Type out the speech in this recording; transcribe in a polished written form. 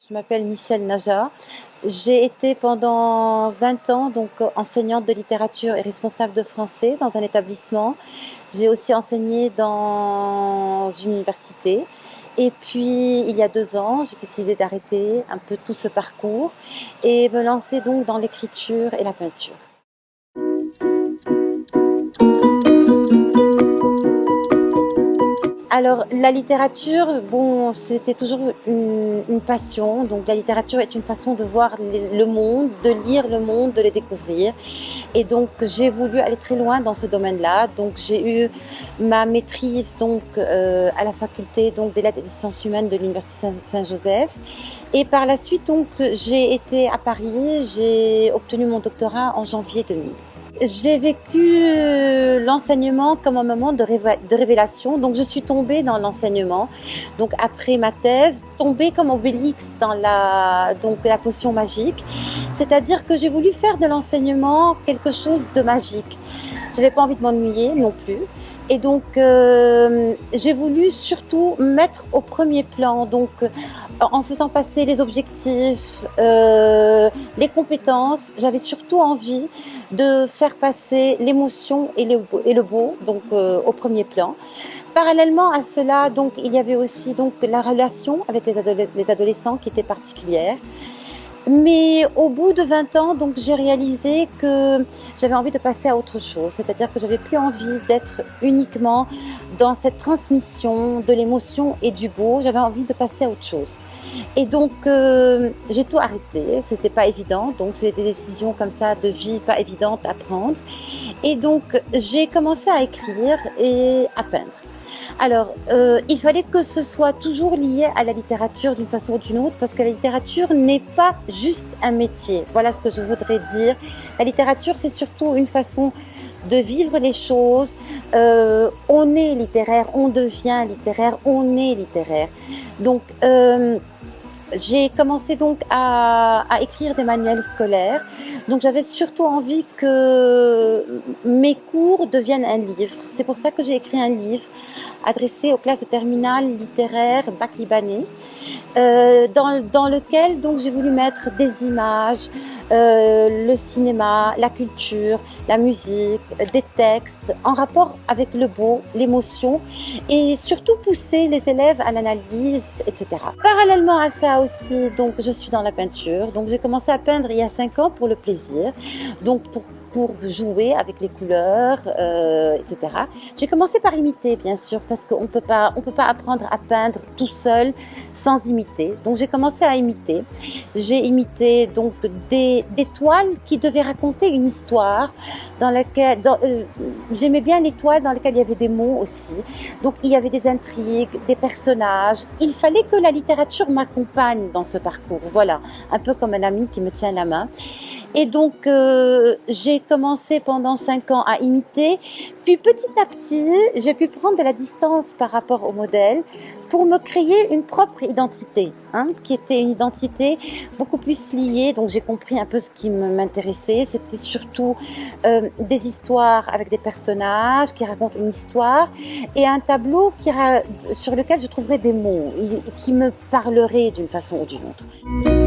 Je m'appelle Michel Naja. J'ai été pendant 20 ans enseignante de littérature et responsable de français dans un établissement. J'ai aussi enseigné dans une université. Et puis, il y a 2 ans, j'ai décidé d'arrêter un peu tout ce parcours et me lancer donc dans l'écriture et la peinture. Alors, la littérature, bon, c'était toujours une passion. Donc, la littérature est une façon de voir le monde, de lire le monde, de le découvrir. Et donc, j'ai voulu aller très loin dans ce domaine-là. Donc, j'ai eu ma maîtrise à la faculté des lettres et des sciences humaines de l'Université Saint-Joseph. Et par la suite, j'ai été à Paris. J'ai obtenu mon doctorat en janvier 2000. J'ai vécu l'enseignement comme un moment de révélation. Donc, je suis tombée dans l'enseignement. Donc, après ma thèse, tombée comme Obélix dans la potion magique. C'est-à-dire que j'ai voulu faire de l'enseignement quelque chose de magique. Je n'avais pas envie de m'ennuyer non plus. Et donc, j'ai voulu surtout mettre au premier plan, en faisant passer les objectifs, les compétences, j'avais surtout envie de faire passer l'émotion et le beau, au premier plan. Parallèlement à cela, il y avait aussi la relation avec les adolescents qui était particulière. Mais au bout de 20 ans, j'ai réalisé que j'avais envie de passer à autre chose. C'est-à-dire que j'avais plus envie d'être uniquement dans cette transmission de l'émotion et du beau. J'avais envie de passer à autre chose. Et j'ai tout arrêté. C'était pas évident. Donc, c'est des décisions comme ça de vie pas évidentes à prendre. Et j'ai commencé à écrire et à peindre. Alors, il fallait que ce soit toujours lié à la littérature d'une façon ou d'une autre, parce que la littérature n'est pas juste un métier. Voilà ce que je voudrais dire. La littérature, c'est surtout une façon de vivre les choses. On est littéraire, on devient littéraire, on est littéraire. J'ai commencé à écrire des manuels scolaires. Donc j'avais surtout envie que mes cours deviennent un livre. C'est pour ça que j'ai écrit un livre adressé aux classes de terminale littéraire bac libanais, dans lequel j'ai voulu mettre des images, le cinéma, la culture, la musique, des textes en rapport avec le beau, l'émotion, et surtout pousser les élèves à l'analyse, etc. Parallèlement à ça aussi, je suis dans la peinture. Donc j'ai commencé à peindre il y a 5 ans pour le plaisir, pour jouer avec les couleurs, etc. J'ai commencé par imiter, bien sûr, parce qu'on peut pas apprendre à peindre tout seul sans imiter. Donc j'ai commencé à imiter. J'ai imité des toiles qui devaient raconter une histoire, j'aimais bien les toiles dans lesquelles il y avait des mots aussi. Donc il y avait des intrigues, des personnages. Il fallait que la littérature m'accompagne dans ce parcours. Voilà, un peu comme un ami qui me tient la main. Et j'ai commencé pendant 5 ans à imiter. Puis petit à petit, j'ai pu prendre de la distance par rapport au modèle pour me créer une propre identité, qui était une identité beaucoup plus liée. Donc j'ai compris un peu ce qui m'intéressait. C'était surtout des histoires avec des personnages qui racontent une histoire et un tableau sur lequel je trouverais des mots qui me parleraient d'une façon ou d'une autre.